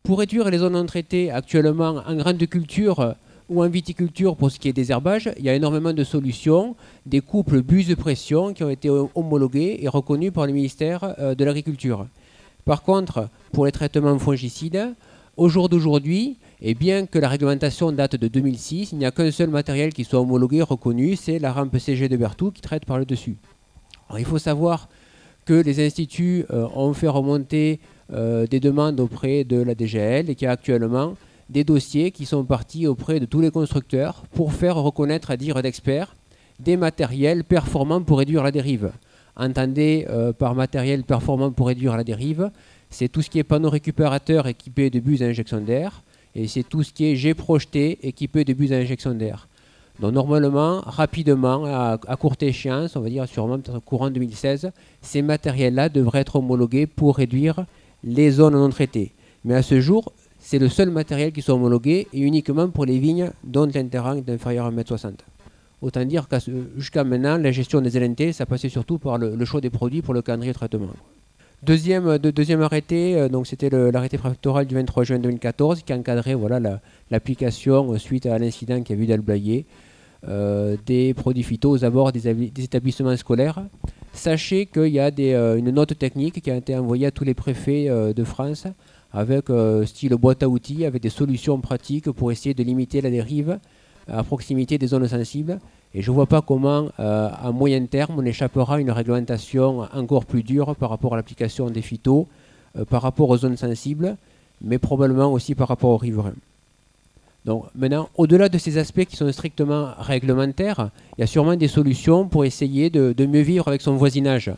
Pour réduire les zones non traitées actuellement en grande culture ou en viticulture pour ce qui est des herbages, il y a énormément de solutions, des couples buse-pression qui ont été homologués et reconnus par le ministère de l'Agriculture. Par contre, pour les traitements fongicides, au jour d'aujourd'hui, et bien que la réglementation date de 2006, il n'y a qu'un seul matériel qui soit homologué, reconnu, c'est la rampe CG de Berthoud qui traite par le dessus. Alors, il faut savoir que les instituts ont fait remonter des demandes auprès de la DGL et qu'il y a actuellement des dossiers qui sont partis auprès de tous les constructeurs pour faire reconnaître à dire d'experts des matériels performants pour réduire la dérive. Entendez par matériel performant pour réduire la dérive, c'est tout ce qui est panneau récupérateur équipé de buses à injection d'air et c'est tout ce qui est jet projeté équipé de buses à injection d'air. Donc normalement, rapidement, à courte échéance, on va dire sûrement peut-être courant 2016, ces matériels-là devraient être homologués pour réduire les zones non traitées. Mais à ce jour, c'est le seul matériel qui soit homologué et uniquement pour les vignes dont l'intérêt est inférieur à 1,60 m. Autant dire que jusqu'à maintenant, la gestion des LNT, ça passait surtout par le choix des produits pour le calendrier de traitement. Deuxième arrêté, donc c'était l'arrêté préfectoral du 23 juin 2014 qui encadrait voilà, l'application suite à l'incident qu'il y a eu d'Alblayer des produits phyto aux abords des établissements scolaires. Sachez qu'il y a une note technique qui a été envoyée à tous les préfets de France avec style boîte à outils, avec des solutions pratiques pour essayer de limiter la dérive à proximité des zones sensibles. Et je ne vois pas comment, à moyen terme, on échappera à une réglementation encore plus dure par rapport à l'application des phytos, par rapport aux zones sensibles, mais probablement aussi par rapport aux riverains. Donc maintenant, au-delà de ces aspects qui sont strictement réglementaires, il y a sûrement des solutions pour essayer de mieux vivre avec son voisinage.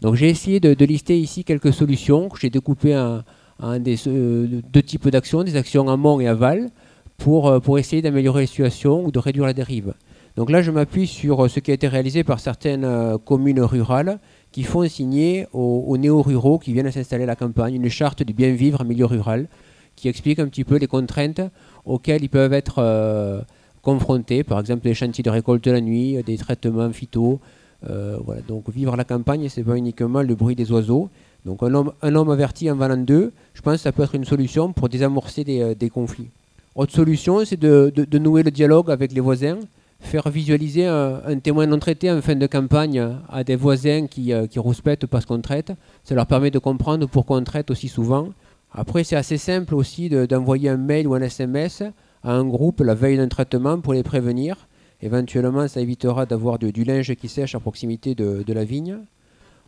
Donc j'ai essayé de lister ici quelques solutions que j'ai découpées en deux types d'actions, des actions amont et aval, pour essayer d'améliorer la situation ou de réduire la dérive. Donc là, je m'appuie sur ce qui a été réalisé par certaines communes rurales qui font signer aux néo-ruraux qui viennent s'installer à la campagne une charte du bien vivre en milieu rural qui explique un petit peu les contraintes auxquelles ils peuvent être confrontés, par exemple les chantiers de récolte la nuit, des traitements phyto. Voilà. Donc vivre à la campagne, ce n'est pas uniquement le bruit des oiseaux. Donc un homme averti en valant deux, je pense que ça peut être une solution pour désamorcer des conflits. Autre solution, c'est de nouer le dialogue avec les voisins, faire visualiser un témoin non traité en fin de campagne à des voisins qui rouspètent parce qu'on traite. Ça leur permet de comprendre pourquoi on traite aussi souvent. Après, c'est assez simple aussi d'envoyer un mail ou un SMS à un groupe la veille d'un traitement pour les prévenir. Éventuellement, ça évitera d'avoir du linge qui sèche à proximité de la vigne.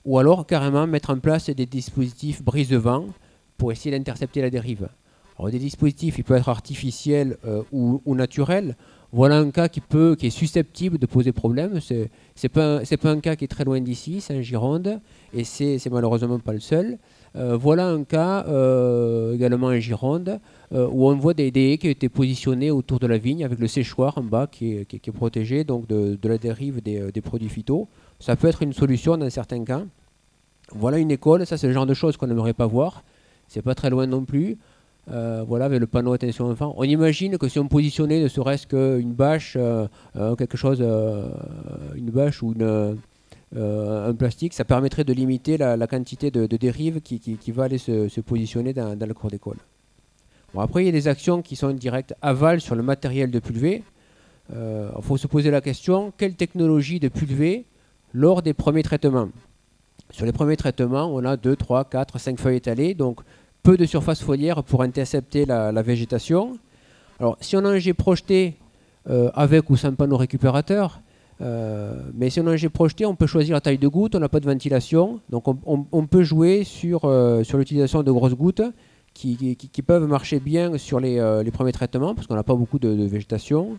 Ou alors, carrément, mettre en place des dispositifs brise-vent pour essayer d'intercepter la dérive. Alors, des dispositifs, ils peuvent être artificiels ou naturels. Voilà un cas qui est susceptible de poser problème. C'est pas un cas qui est très loin d'ici, c'est en Gironde, et c'est malheureusement pas le seul. Voilà un cas également en Gironde où on voit des haies qui ont été positionnées autour de la vigne avec le séchoir en bas qui est protégé donc de la dérive des produits phyto. Ça peut être une solution dans certains cas. Voilà une école, ça c'est le genre de choses qu'on n'aimerait pas voir. C'est pas très loin non plus. Voilà, avec le panneau attention enfant. On imagine que si on positionnait ne serait-ce qu'une bâche, quelque chose, une bâche ou un plastique, ça permettrait de limiter la quantité de dérive qui va aller se positionner dans la cour d'école. Bon, après, il y a des actions qui sont directes aval sur le matériel de pulvée. Il faut se poser la question, quelle technologie de pulvée lors des premiers traitements? Sur les premiers traitements, on a 2, 3, 4, 5 feuilles étalées, donc peu de surface foliaire pour intercepter la végétation. Alors, si on a un jet projeté avec ou sans panneau récupérateur, mais si on a un jet projeté, on peut choisir la taille de goutte, on n'a pas de ventilation, donc on peut jouer sur l'utilisation de grosses gouttes qui peuvent marcher bien sur les premiers traitements, parce qu'on n'a pas beaucoup de végétation.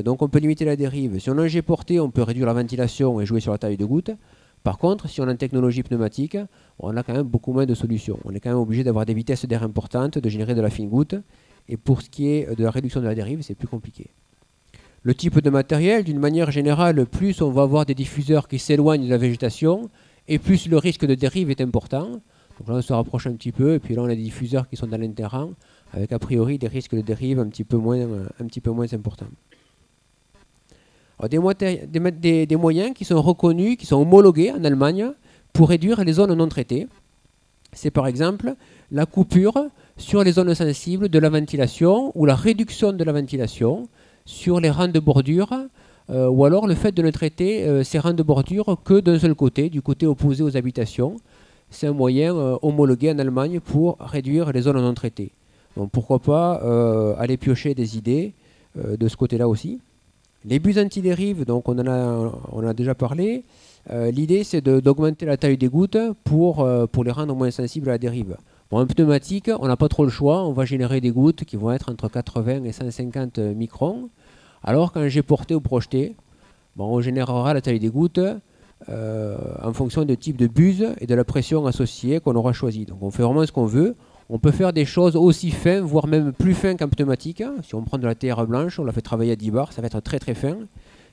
Donc on peut limiter la dérive. Si on a un jet porté, on peut réduire la ventilation et jouer sur la taille de goutte. Par contre, si on a une technologie pneumatique, on a quand même beaucoup moins de solutions. On est quand même obligé d'avoir des vitesses d'air importantes, de générer de la fine goutte. Et pour ce qui est de la réduction de la dérive, c'est plus compliqué. Le type de matériel, d'une manière générale, plus on va avoir des diffuseurs qui s'éloignent de la végétation, et plus le risque de dérive est important. Donc là, on se rapproche un petit peu, et puis là, on a des diffuseurs qui sont dans l'interrang, avec a priori des risques de dérive un petit peu moins importants. Alors, des moyens qui sont reconnus, qui sont homologués en Allemagne pour réduire les zones non traitées. c'est par exemple la coupure sur les zones sensibles de la ventilation ou la réduction de la ventilation sur les rangs de bordure, ou alors le fait de ne traiter ces rangs de bordure que d'un seul côté, du côté opposé aux habitations. C'est un moyen homologué en Allemagne pour réduire les zones non traitées. Donc pourquoi pas aller piocher des idées de ce côté-là aussi. Les buses anti-dérive, donc on en a déjà parlé. L'idée c'est d'augmenter la taille des gouttes pour les rendre moins sensibles à la dérive. Bon, en pneumatique, on n'a pas trop le choix, on va générer des gouttes qui vont être entre 80 et 150 microns. Alors quand j'ai porté ou projeté, bon, on générera la taille des gouttes en fonction du type de buse et de la pression associée qu'on aura choisi. Donc on fait vraiment ce qu'on veut. On peut faire des choses aussi fins, voire même plus fins qu'en pneumatique. Si on prend de la TR blanche, on la fait travailler à 10 bars, ça va être très très fin.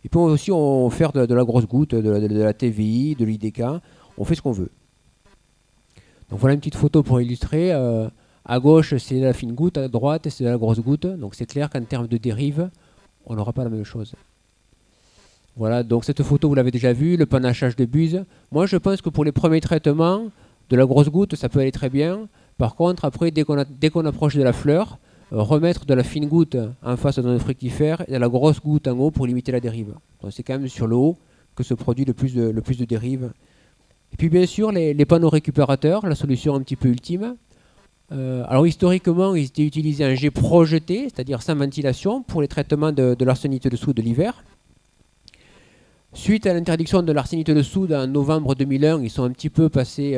Et puis aussi on fait de la grosse goutte, de la TVI, de l'IDK, on fait ce qu'on veut. Donc voilà une petite photo pour illustrer. À gauche c'est la fine goutte, à droite c'est la grosse goutte. Donc c'est clair qu'en termes de dérive, on n'aura pas la même chose. Voilà, donc cette photo vous l'avez déjà vue, le panachage de buse. Moi je pense que pour les premiers traitements, de la grosse goutte ça peut aller très bien. Par contre, après, dès qu'on approche de la fleur, remettre de la fine goutte en face de notre fructifère et de la grosse goutte en haut pour limiter la dérive. Donc c'est quand même sur le haut que se produit le plus de dérive. Et puis bien sûr, les panneaux récupérateurs, la solution un petit peu ultime. Alors historiquement, ils étaient utilisés en jet projeté, c'est-à-dire sans ventilation, pour les traitements de l'arsénite de soude de l'hiver. Suite à l'interdiction de l'arsénite de soude en novembre 2001, ils sont un petit peu passés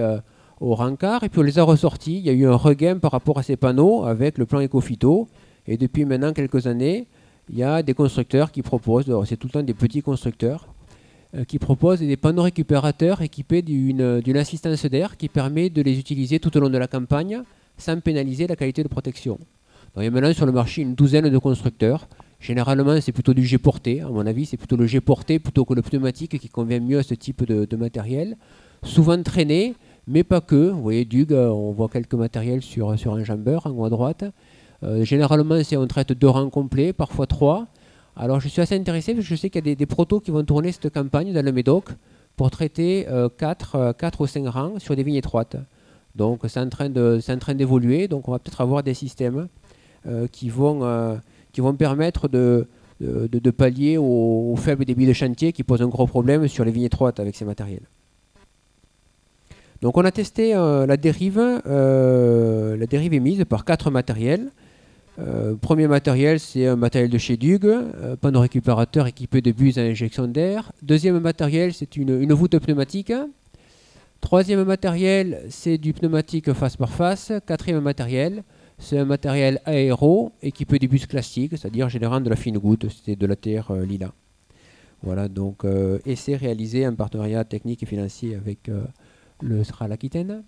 au rencard, et puis on les a ressortis. Il y a eu un regain par rapport à ces panneaux avec le plan Ecophyto, et depuis maintenant quelques années, il y a des constructeurs qui proposent, c'est tout le temps des petits constructeurs, qui proposent des panneaux récupérateurs équipés d'une assistance d'air qui permet de les utiliser tout au long de la campagne sans pénaliser la qualité de protection. Donc il y a maintenant sur le marché une douzaine de constructeurs. Généralement c'est plutôt du jet porté, à mon avis c'est plutôt le jet porté plutôt que le pneumatique qui convient mieux à ce type de matériel. Souvent traîné, mais pas que. Vous voyez, Dug, on voit quelques matériels sur un jambeur en haut à droite. Généralement, on traite 2 rangs complets, parfois 3. Alors, je suis assez intéressé parce que je sais qu'il y a des protos qui vont tourner cette campagne dans le Médoc pour traiter 4 ou 5 rangs sur des vignes étroites. Donc, c'est en train d'évoluer. Donc, on va peut-être avoir des systèmes qui vont permettre de pallier au faible débit de chantier qui pose un gros problème sur les vignes étroites avec ces matériels. Donc on a testé la dérive émise par 4 matériels. Premier matériel, c'est un matériel de chez Dug, panneau récupérateur équipé de buses à injection d'air. Deuxième matériel, c'est une voûte pneumatique. Troisième matériel, c'est du pneumatique face par face. Quatrième matériel, c'est un matériel aéro équipé de bus classiques, c'est-à-dire générant de la fine goutte, c'était de la TR Lila. Voilà, donc essai réalisé en partenariat technique et financier avec le SRAL Aquitaine.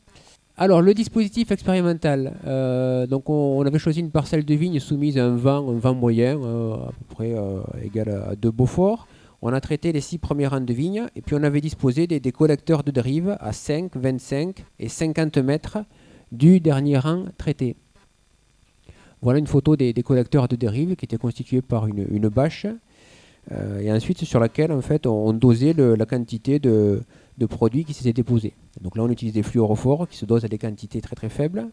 Alors le dispositif expérimental, donc on avait choisi une parcelle de vigne soumise à un vent moyen, à peu près égal à 2 Beaufort. On a traité les 6 premiers rangs de vignes et puis on avait disposé des collecteurs de dérive à 5, 25 et 50 mètres du dernier rang traité. Voilà une photo des collecteurs de dérive qui étaient constitués par une bâche et ensuite sur laquelle en fait on dosait la quantité de produits qui s'étaient déposés. Donc là on utilise des fluorophores qui se dosent à des quantités très très faibles.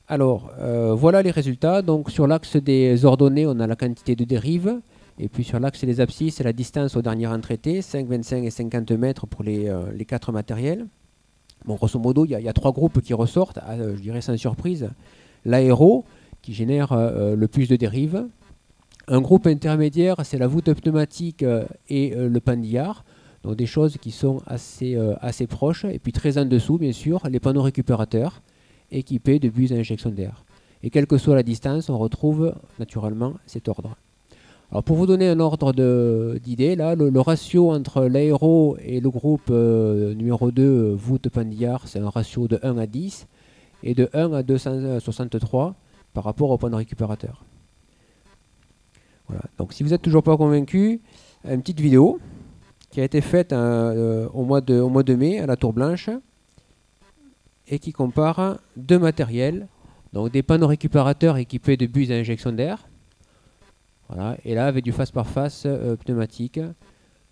Alors voilà les résultats. Donc sur l'axe des ordonnées on a la quantité de dérive et puis sur l'axe des abscisses c'est la distance au dernier rang traité, 5, 25 et 50 mètres pour les 4 matériels. Bon, grosso modo il y a 3 groupes qui ressortent, je dirais sans surprise. L'aéro qui génère le plus de dérive. Un groupe intermédiaire c'est la voûte pneumatique et le pandillard. Donc des choses qui sont assez proches. Et puis très en dessous, bien sûr, les panneaux récupérateurs équipés de buses à injection d'air. Et quelle que soit la distance, on retrouve naturellement cet ordre. Alors pour vous donner un ordre d'idée, là, le ratio entre l'aéro et le groupe numéro 2, voûte pandillard, c'est un ratio de 1 à 10 et de 1 à 263 par rapport au panneau récupérateur. Voilà. Donc si vous n'êtes toujours pas convaincu, une petite vidéo qui a été faite au mois de mai à la Tour Blanche et qui compare 2 matériels, donc des panneaux récupérateurs équipés de buses à injection d'air, voilà, et là avec du face par face pneumatique.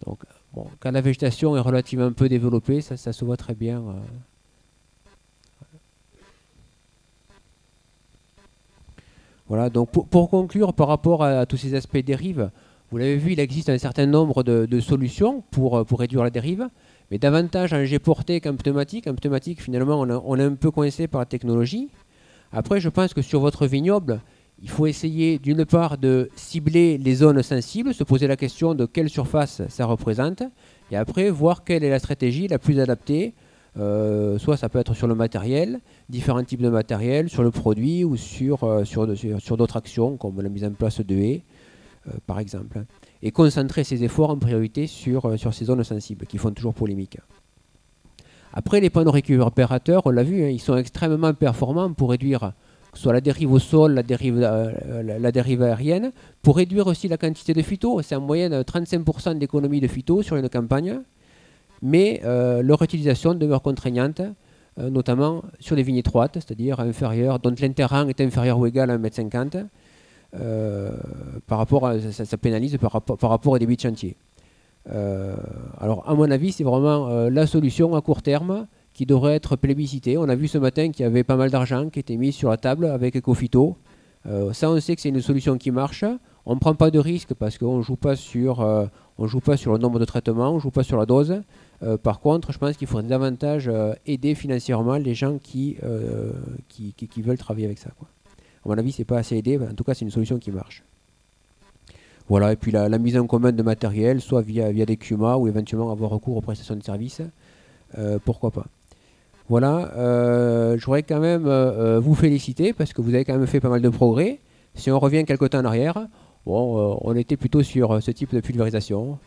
Donc bon, quand la végétation est relativement peu développée, ça se voit très bien. Voilà, donc pour conclure, par rapport à tous ces aspects dérives, vous l'avez vu, il existe un certain nombre de solutions pour réduire la dérive, mais davantage en jet porté qu'en pneumatique. En pneumatique, finalement, on est un peu coincé par la technologie. Après, je pense que sur votre vignoble, il faut essayer d'une part de cibler les zones sensibles, se poser la question de quelle surface ça représente, et après voir quelle est la stratégie la plus adaptée. Soit ça peut être sur le matériel, différents types de matériel, sur le produit ou sur d'autres actions comme la mise en place de haies, par exemple. Et concentrer ses efforts en priorité sur ces zones sensibles qui font toujours polémique. Après, les panneaux récupérateurs, on l'a vu, hein, ils sont extrêmement performants pour réduire soit la dérive au sol, la dérive aérienne, pour réduire aussi la quantité de phyto. C'est en moyenne 35% d'économie de phyto sur une campagne, mais leur utilisation demeure contraignante, notamment sur les vignes étroites, c'est-à-dire inférieures, dont l'interrang est inférieur ou égal à 1,50 m. Par rapport ça pénalise par rapport au débit de chantier. Alors, à mon avis, c'est vraiment la solution à court terme qui devrait être plébiscitée. On a vu ce matin qu'il y avait pas mal d'argent qui était mis sur la table avec Ecofito. Ça, on sait que c'est une solution qui marche. On ne prend pas de risque parce qu'on ne joue pas sur le nombre de traitements, on ne joue pas sur la dose. Par contre, je pense qu'il faudrait davantage aider financièrement les gens qui veulent travailler avec ça, quoi. À mon avis, ce n'est pas assez aidé. En tout cas, c'est une solution qui marche. Voilà, et puis la mise en commun de matériel, soit via des CUMA ou éventuellement avoir recours aux prestations de services, pourquoi pas. Voilà, je voudrais quand même vous féliciter parce que vous avez quand même fait pas mal de progrès. Si on revient quelque temps en arrière, bon, on était plutôt sur ce type de pulvérisation.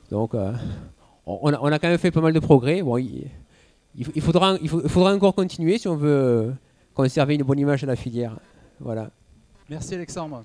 Donc, on a quand même fait pas mal de progrès. Bon, il faudra encore continuer si on veut conserver une bonne image de la filière. Voilà. Merci Alexandre.